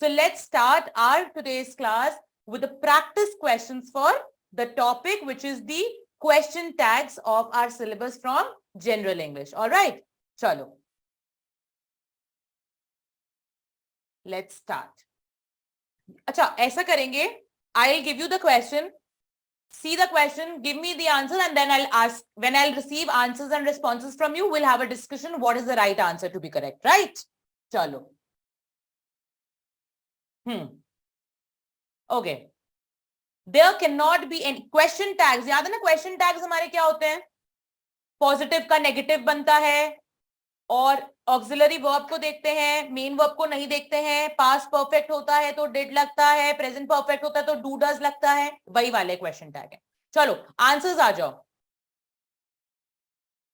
So let's start our today's class with the practice questions for the topic, which is the question tags of our syllabus from General English. All right, chalo. Let's start. अच्छा, ऐसा करेंगे. I'll give you the question. See the question, give me the answer, and then I'll ask. When I'll receive answers and responses from you, we'll have a discussion. What is the right answer to be correct, right? Chalo. Okay. There cannot be any question tags. याद है ना, question tags हमारे क्या होते हैं? Positive का negative बनता है, और ऑक्सिलरी वर्ब को देखते हैं, मेन वर्ब को नहीं देखते हैं. पास्ट परफेक्ट होता है तो डिड लगता है, प्रेजेंट परफेक्ट होता है तो डू डज लगता है. वही वाले क्वेश्चन टैग है. चलो आंसर्स आ जाओ.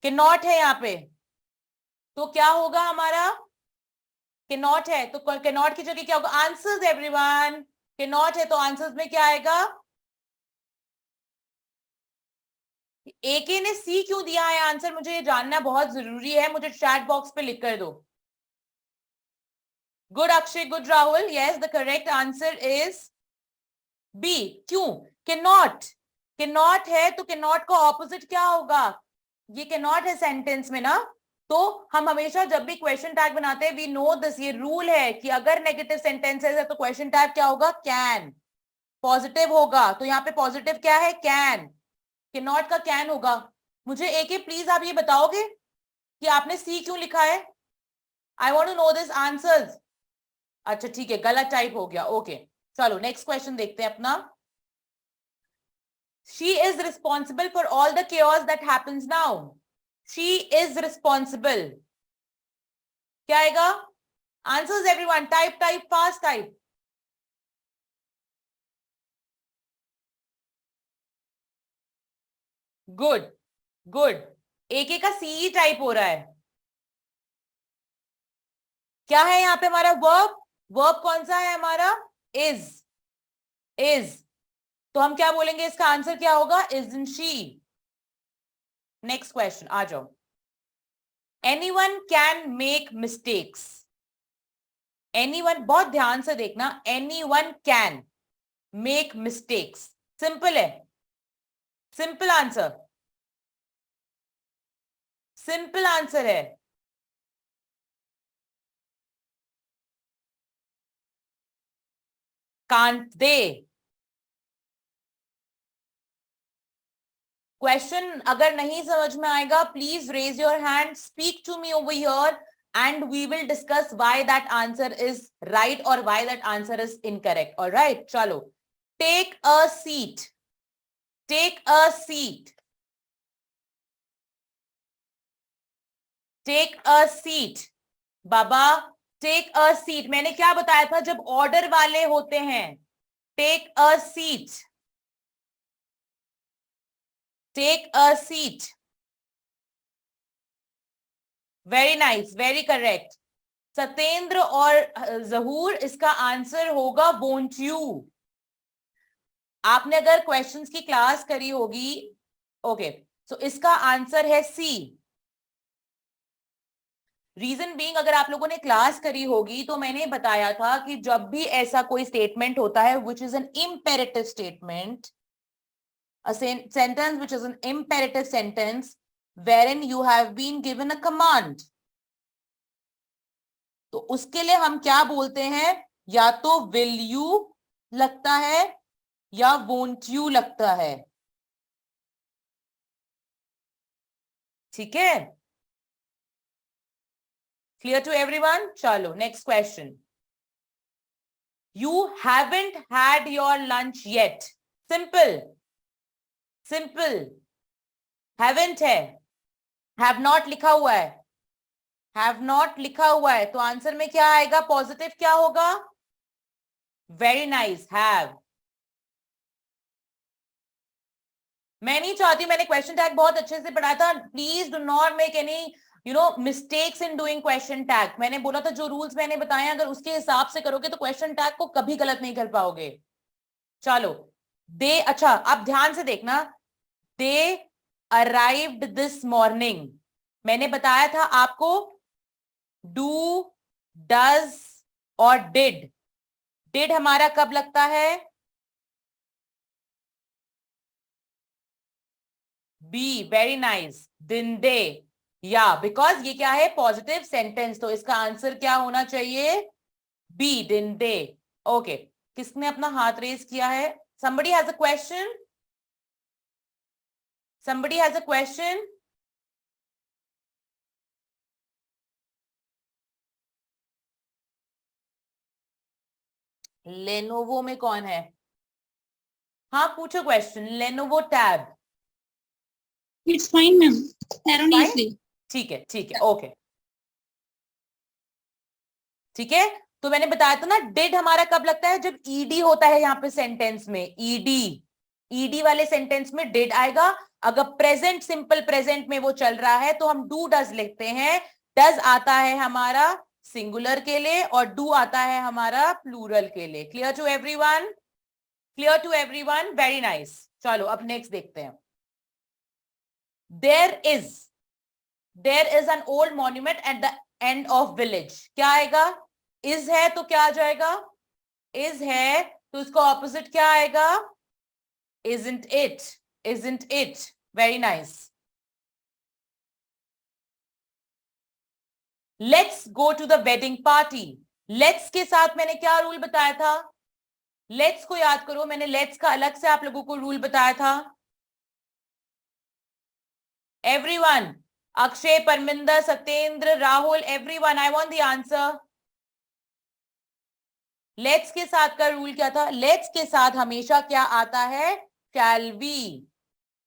कि नॉट है यहाँ पे, तो क्या होगा हमारा? कि नॉट है तो कि नॉट की जगह क्या होगा? Answers everyone. कि नॉट है तो आंसर्स में क्या आएगा? एके ने सी क्यों दिया है आंसर? मुझे ये जानना बहुत जरूरी है. मुझे चैट बॉक्स पे लिख कर दो. Good Akshay, good Rahul. Yes, the correct answer is B. क्यों? कैन नॉट है तो कैन नॉट का ऑपोजिट क्या होगा? ये कैन नॉट है सेंटेंस में ना, तो हम हमेशा जब भी क्वेश्चन टैग बनाते हैं, वी नो दिस, ये रूल है कि अगर नेगेटिव सेंटेंसेस है तो क्वेश्चन टैग क्या होगा? कैन. पॉजिटिव होगा तो यहाँ पे पॉजिटिव क्या है? कैन. कि नॉट का कैन होगा. मुझे एक प्लीज आप ये बताओगे कि आपने सी क्यों लिखा है? I want to know this answers. अच्छा ठीक है, गलत टाइप हो गया. ओके चलो नेक्स्ट क्वेश्चन देखते हैं अपना. She is responsible for all the chaos that happens now. She is responsible. क्या आएगा? Answers everyone. Type fast type. Good good. एक का सी टाइप हो रहा है. क्या है यहाँ पे हमारा वर्ब? वर्ब कौन सा है हमारा? इज. तो हम क्या बोलेंगे? इसका आंसर क्या होगा? Isn't she. नेक्स्ट क्वेश्चन आ जाओ. Anyone can make mistakes. Anyone, बहुत ध्यान से देखना. Anyone can make mistakes. Simple है. Simple answer. सिंपल आंसर है. Can't they. क्वेश्चन अगर नहीं समझ में आएगा, please raise your hand, speak to me over here, and we will discuss why that answer is right or why that answer is incorrect. All right, chalo. Take a seat. Take a seat. Take a seat. Baba take a seat. मैंने क्या बताया था जब order वाले होते हैं? Take a seat. Take a seat. Very nice, very correct. Satyendra और जहूर, इसका आंसर होगा वोंट यू. आपने अगर क्वेश्चंस की क्लास करी होगी, ओके, सो इसका आंसर है सी. रीजन बीइंग, अगर आप लोगों ने क्लास करी होगी तो मैंने बताया था कि जब भी ऐसा कोई स्टेटमेंट होता है which is an imperative statement, a sentence which is an imperative sentence wherein you have been given a command, तो उसके लिए हम क्या बोलते हैं? या तो will you लगता है या won't you लगता है. ठीक है? Clear to everyone? चलो next question. You haven't had your lunch yet. Simple. Simple. haven't है, have not लिखा हुआ है. have not लिखा हुआ है तो आंसर में क्या आएगा? पॉजिटिव क्या होगा? Very nice, have. मैं नहीं चाहती, मैंने क्वेश्चन टैग बहुत अच्छे से पढ़ा था. Please do not make any mistakes in doing question tag. मैंने बोला था जो रूल्स मैंने बताए अगर उसके हिसाब से करोगे तो क्वेश्चन टैग को कभी गलत नहीं कर पाओगे. चलो दे. अच्छा आप ध्यान से देखना. दे अराइव्ड दिस मॉर्निंग. मैंने बताया था आपको डू, डज और डिड. डिड हमारा कब लगता है? बी, वेरी नाइस, दिन दे, या बिकॉज ये क्या है, पॉजिटिव सेंटेंस, तो इसका आंसर क्या होना चाहिए? बी, दिन दे। ओके, किसने अपना हाथ रेज किया है? somebody has a question, somebody has a question. Lenovo में कौन है? हाँ पूछो question. Lenovo tab. It's fine, ma'am. Erroneously. ठीक है, ठीक है, ओके, ठीक है। तो मैंने बताया था ना, डिड हमारा कब लगता है? जब ईडी होता है यहाँ पे सेंटेंस में, ईडी, ईडी वाले सेंटेंस में डिड आएगा। अगर प्रेजेंट, सिंपल प्रेजेंट में वो चल रहा है तो हम डू डज लिखते हैं। डज आता है हमारा सिंगुलर के लिए और डू आता है हमारा प्लूरल के लिए। Clear to everyone? Clear to everyone? Very nice. चलो अब नेक्स्ट देखते हैं। There is an old monument at the end of village. क्या आएगा? इज है तो क्या आ जाएगा? इज है तो इसका ऑपोजिट क्या आएगा? isn't it, isn't it? very nice. let's go to the wedding party. let's के साथ मैंने क्या रूल बताया था? let's को याद करो, मैंने let's का अलग से आप लोगों को रूल बताया था। everyone, Akshay, Parminder, Satyendra, Rahul, everyone, I want the answer. Let's के साथ का रूल क्या था? लेट्स के साथ हमेशा क्या आता है? Shall B.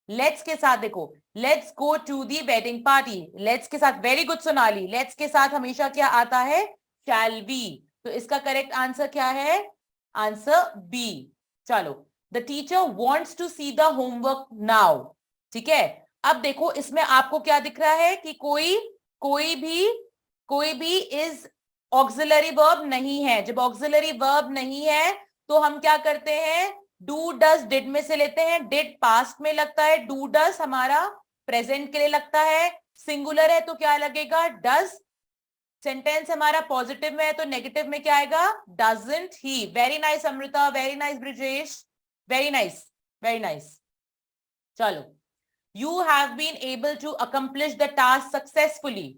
लेट्स के साथ देखो, let's go to the wedding party, let's के साथ, वेरी गुड सोनाली, लेट्स के साथ हमेशा क्या आता है? Shall B. तो इसका करेक्ट आंसर क्या है? Answer B. चलो, the teacher wants to see the homework now. ठीक है, अब देखो इसमें आपको क्या दिख रहा है कि कोई भी इज ऑक्सिलरी वर्ब नहीं है। जब ऑक्सिलरी वर्ब नहीं है तो हम क्या करते हैं? डू डज डिड में से लेते हैं। डिड पास्ट में लगता है, डू डज हमारा प्रेजेंट के लिए लगता है। सिंगुलर है तो क्या लगेगा? डज। सेंटेंस हमारा पॉजिटिव में है तो नेगेटिव में क्या आएगा? Doesn't he. Very nice Amrita, very nice Brijesh, very nice, very nice. चलो, you have been able to accomplish the task successfully.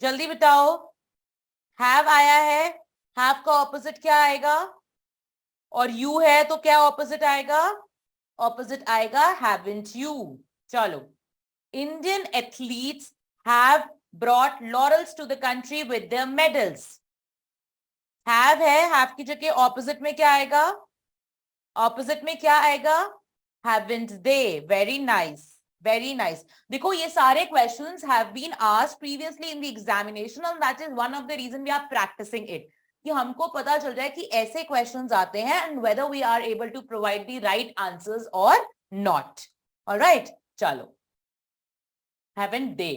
जल्दी बताओ। हैव आया है, हैव का ऑपोजिट क्या आएगा? और यू है तो क्या ऑपोजिट आएगा? ऑपोजिट आएगा हैवंट यू। चलो, Indian athletes have brought laurels to the country with their medals. Have है, हैव की जगह ऑपोजिट में क्या आएगा? ऑपोजिट में क्या आएगा? Haven't they. Very nice, very nice. देखो ये सारे questions have been asked previously in the examination and that is one of the reason we are practising it, कि हमको पता चल जाए कि ऐसे क्वेश्चंस आते हैं and whether we are able to provide the right answers और नॉट। ऑलराइट, चलो, हैवंट दे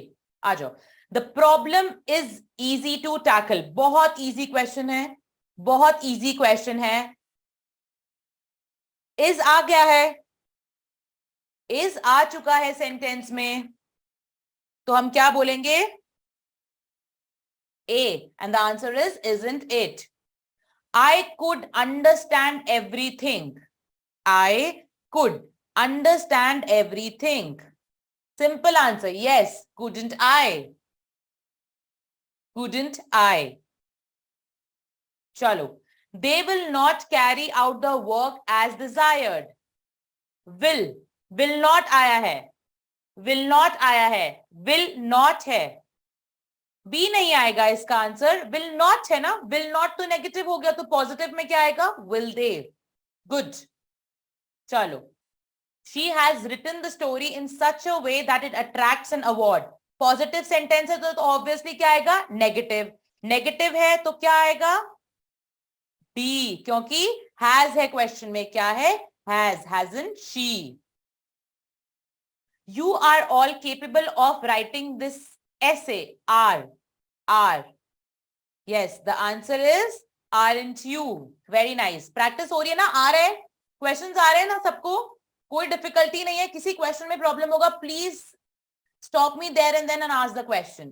आ जाओ। The problem is easy to tackle. बहुत इजी क्वेश्चन है, बहुत इजी क्वेश्चन है। इज आ गया है, इज आ चुका है सेंटेंस में, तो हम क्या बोलेंगे? A, and the answer is isn't it. I could understand everything. I could understand everything. Simple answer, yes. Couldn't I? Couldn't I? Chalo. They will not carry out the work as desired. Will not आया है, will not आया है, will not है, B नहीं आएगा इसका answer. Will not है ना, विल नॉट तो नेगेटिव हो गया, तो पॉजिटिव में क्या आएगा? Will they. गुड। चलो, she has written the story in such a way that it attracts an award. Positive sentence है तो ऑब्वियसली क्या आएगा? नेगेटिव। नेगेटिव है तो क्या आएगा? बी, क्योंकि हैज है क्वेश्चन में, क्या है? Has, hasn't she. You are all capable of writing this essay. are. Yes, the answer is aren't you. Very nice. Practice हो रही है ना? आ रहे हैं क्वेश्चंस, आ रहे हैं ना सबको? कोई डिफिकल्टी नहीं है? किसी क्वेश्चन में प्रॉब्लम होगा please stop me there and then and ask the question.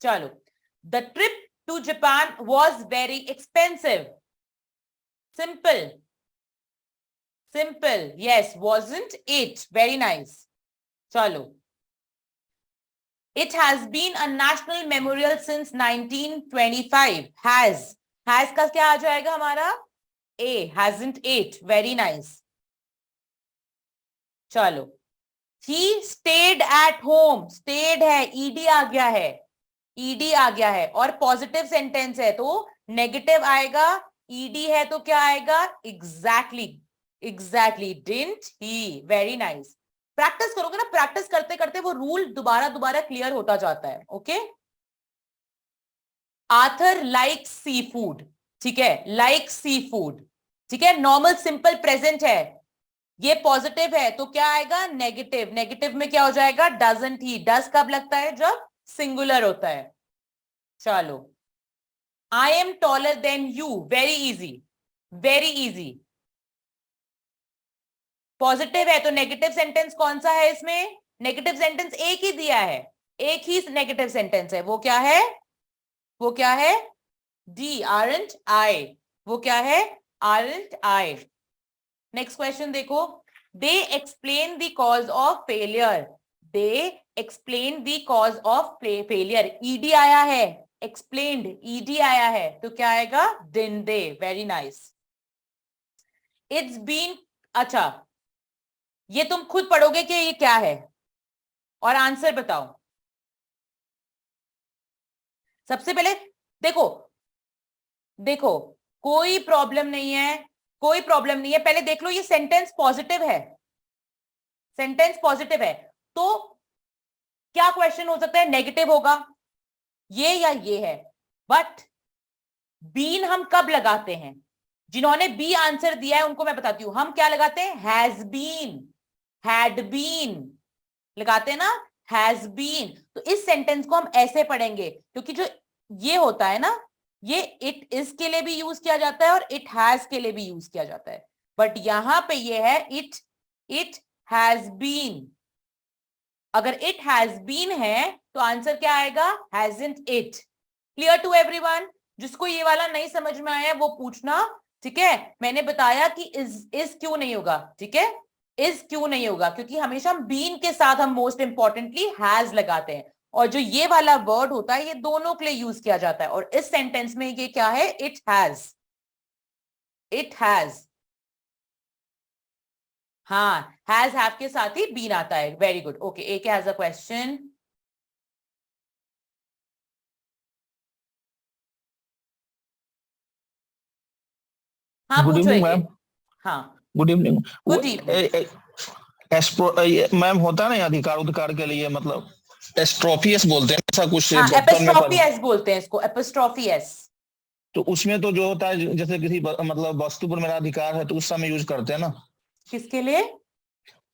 चलो, the trip to Japan was very expensive. Simple. Simple. Yes. Wasn't it. Very nice. चलो. It has been a national memorial since 1925. Has का क्या आ जाएगा हमारा? A. Hasn't it? Very nice. चलो. He stayed at home. Stayed है, ed आ गया है. ed आ गया है और पॉजिटिव सेंटेंस है तो नेगेटिव आएगा. ed है तो क्या आएगा? Exactly. Exactly. Didn't he? Very nice. Practice करोगे ना, प्रैक्टिस करते करते वो रूल दोबारा दोबारा क्लियर होता जाता है. Okay. Arthur like sea food. ठीक है, लाइक सी फूड. ठीक है, नॉर्मल सिंपल प्रेजेंट है, ये पॉजिटिव है तो क्या आएगा? नेगेटिव. नेगेटिव में क्या हो जाएगा? Doesn't he. डज कब लगता है? जब सिंगुलर होता है. चलो. I am taller than you. Very easy. Very easy. Positive है तो नेगेटिव सेंटेंस कौन सा है इसमें? नेगेटिव सेंटेंस एक ही दिया है, एक ही नेगेटिव सेंटेंस है. वो क्या है? वो क्या है? डी. Aren't I. वो क्या है? Aren't I. नेक्स्ट क्वेश्चन देखो. They explain the cause of failure. They explain the cause of failure. ED आया है, एक्सप्लेन्ड ईडी आया है तो क्या आएगा? Didn't they. Very nice. It's been. अच्छा, ये तुम खुद पढ़ोगे कि ये क्या है और आंसर बताओ. सबसे पहले देखो, देखो कोई प्रॉब्लम नहीं है, कोई प्रॉब्लम नहीं है. पहले देख लो ये सेंटेंस पॉजिटिव है, सेंटेंस पॉजिटिव है तो क्या क्वेश्चन हो सकता है? नेगेटिव होगा, ये या ये है. बट बीन हम कब लगाते हैं? जिन्होंने बी आंसर दिया है उनको मैं बताती हूं. हम क्या लगाते हैं? हैज बीन, हैड बीन लगाते हैं ना, हैज बीन. तो इस सेंटेंस को हम ऐसे पढ़ेंगे क्योंकि जो ये होता है ना, ये इट इज के लिए भी यूज किया जाता है और इट हैज के लिए भी यूज किया जाता है. बट यहां पे ये है इट हैज बीन. अगर इट हैज बीन है तो आंसर क्या आएगा? Hasn't it. Clear to everyone? जिसको ये वाला नहीं समझ में आया वो पूछना. ठीक है, मैंने बताया कि इज क्यों नहीं होगा. ठीक है, इज क्यों नहीं होगा? क्योंकि हमेशा हम बीन के साथ हम मोस्ट इंपॉर्टेंटली हैज लगाते हैं और जो ये वाला वर्ड होता है ये दोनों के लिए यूज किया जाता है. और इस सेंटेंस में ये क्या है? It has. It has. हाँ, हैज हैव के साथ ही बीन आता है. Very good. ओके, एक हैज अ क्वेश्चन. हाँ गुड पूछो. इवनिंग एक. मैम. हाँ good evening. Good evening. Ma'am होता है ना अधिकार उधिकार के लिए, मतलब एस्ट्रोफियस बोलते हैं ऐसा कुछ हाँ, बचपन में एपिस्ट्रोफी एस बोलते हैं इसको. Apostrophe S. तो उसमें तो जो होता है जैसे किसी मतलब वस्तु पर मेरा अधिकार है तो उस समय यूज करते हैं ना. किसके लिए?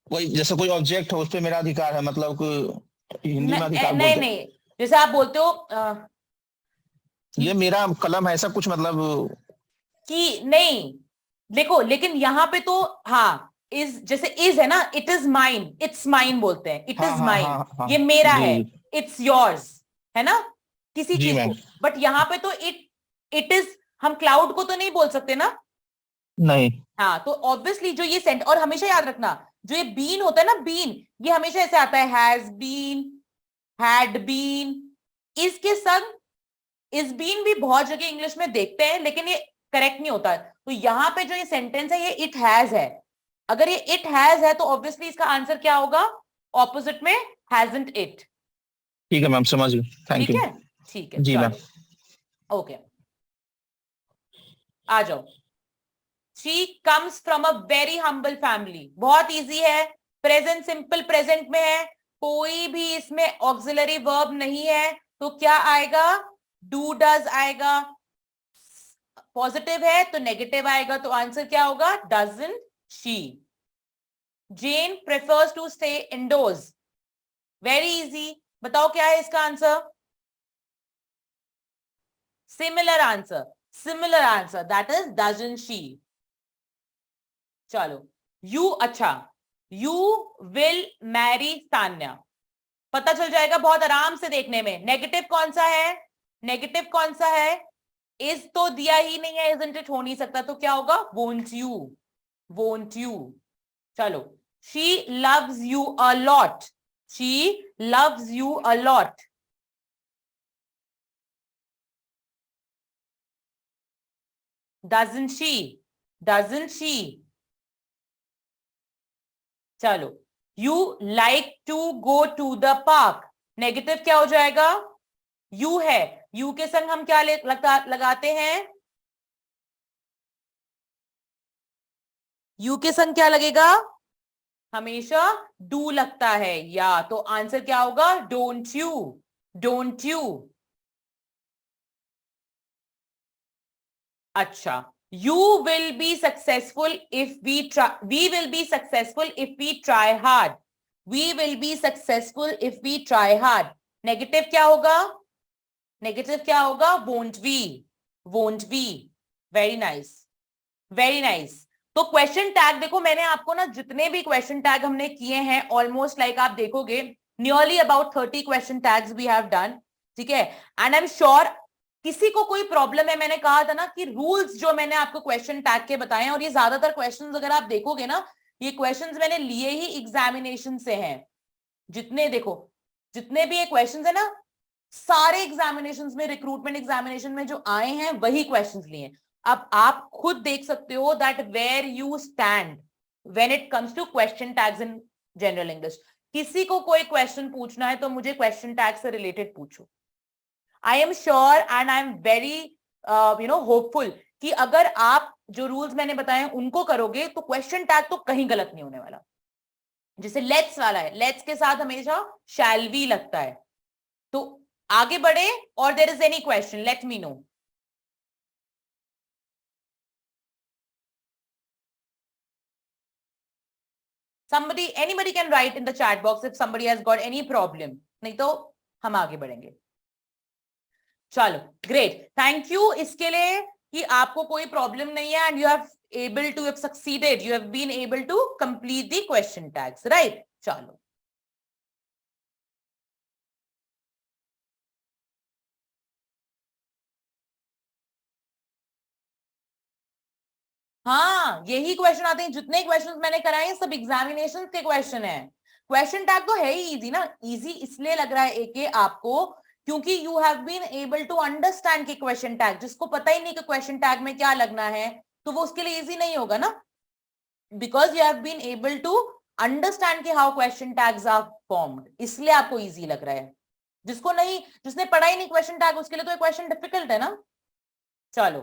वही जैसे कोई ऑब्जेक्ट है उस पर मेरा अधिकार है, मतलब हिंदी में अधिकार नहीं बोलते हैं. नहीं, जैसे आप बोलते हो ये मेरा कलम है ऐसा कुछ, मतलब कि नहीं. देखो लेकिन यहाँ पे तो हाँ, इज जैसे इज है ना, it is mine, it's mine बोलते हैं. इट हाँ इज हाँ माइन, हाँ ये मेरा जी है. इट्स योर्स है ना, किसी जी चीज मैम. को. बट यहाँ पे तो इट इज, हम क्लाउड को तो नहीं बोल सकते ना. नहीं. हाँ, तो ऑब्वियसली जो ये सेंट, और हमेशा याद रखना जो ये बीन होता है ना, बीन ये हमेशा ऐसे आता है. Has been, had been. इसके संग इज बीन भी बहुत जगह इंग्लिश में देखते हैं लेकिन ये करेक्ट नहीं होता. तो यहां पे जो ये सेंटेंस है ये इट हैज है. अगर ये इट हैज है तो ऑब्वियसली इसका आंसर क्या होगा? ऑपोजिट में हैजंट इट. ठीक है मैम, समझ गए. थैंक ठीक यू. है, ठीक है. जी मैम. ओके, आ जाओ. She comes from a very humble family. बहुत इजी है, प्रेजेंट सिंपल प्रेजेंट में है, कोई भी इसमें ऑक्सिलरी वर्ब नहीं है तो क्या आएगा? डू डज आएगा. पॉजिटिव है तो नेगेटिव आएगा तो आंसर क्या होगा? Doesn't she. Jane prefers to stay indoors. Very easy. बताओ क्या है इसका answer? Similar answer, similar answer, that is doesn't she. चलो. यू. अच्छा, यू विल मैरी तान्या. पता चल जाएगा बहुत आराम से देखने में. नेगेटिव कौन सा है? नेगेटिव कौन सा है? इज तो दिया ही नहीं है, isn't it हो नहीं सकता, तो क्या होगा? won't you, won't you. चलो, she loves you a lot, she loves you a lot. doesn't she, doesn't she. चलो, you like to go to the park, negative क्या हो जाएगा? यू है, यू के संग हम क्या लगाते हैं? यू के संग क्या लगेगा? हमेशा डू लगता है, या तो आंसर क्या होगा? Don't you, don't you. अच्छा, you will be successful if we try, we will be successful if we try hard, we will be successful if we try hard. Negative क्या होगा? नेगेटिव क्या होगा? won't be, won't be. Very nice, very nice. तो question tag देखो, मैंने आपको ना जितने भी क्वेश्चन टैग हमने किए हैं, ऑलमोस्ट लाइक आप देखोगे nearly about 30 question tags we have done. ठीक है, एंड आई एम श्योर किसी को कोई प्रॉब्लम है. मैंने कहा था ना कि रूल्स जो मैंने आपको क्वेश्चन टैग के बताए हैं, और ये ज्यादातर क्वेश्चंस अगर आप देखोगे ना, ये क्वेश्चंस मैंने लिए ही एग्जामिनेशन से हैं. जितने देखो, जितने भी ये क्वेश्चंस है ना, सारे एग्जामिनेशंस में, रिक्रूटमेंट एग्जामिनेशन में जो आए हैं वही क्वेश्चंस लिए. अब आप खुद देख सकते हो that where you stand when it comes to question tags in general English. किसी को कोई क्वेश्चन पूछना है तो मुझे क्वेश्चन टैग से रिलेटेड पूछो. I am sure and I am very hopeful कि अगर आप जो रूल्स मैंने बताए हैं उनको करोगे तो क्वेश्चन टैग तो कहीं गलत नहीं होने वाला. जैसे लेट्स वाला है, लेट्स के साथ हमेशा शैल वी लगता है. तो आगे बढ़े, और there is any question, let me know. anybody can write in the chat box if somebody has got any problem. नहीं तो हम आगे बढ़ेंगे. चलो, ग्रेट, थैंक यू इसके लिए कि आपको कोई प्रॉब्लम नहीं है, and you have able to have succeeded, you have been able to complete the question tags, right. चलो, हाँ, यही क्वेश्चन आते हैं. जितने क्वेश्चंस मैंने कराए हैं सब एग्जामिनेशन के क्वेश्चन है. क्वेश्चन टैग तो है ही इजी ना. इजी इसलिए लग रहा है एके आपको क्योंकि you have been able to understand कि क्वेश्चन टैग, जिसको पता ही नहीं कि क्वेश्चन टैग में क्या लगना है तो वो उसके लिए इजी नहीं होगा ना, because you have been able to understand कि how question tags are formed, इसलिए आपको इजी लग रहा है. जिसको नहीं, जिसने पढ़ा ही नहीं क्वेश्चन टैग, उसके लिए तो क्वेश्चन डिफिकल्ट है ना. चलो,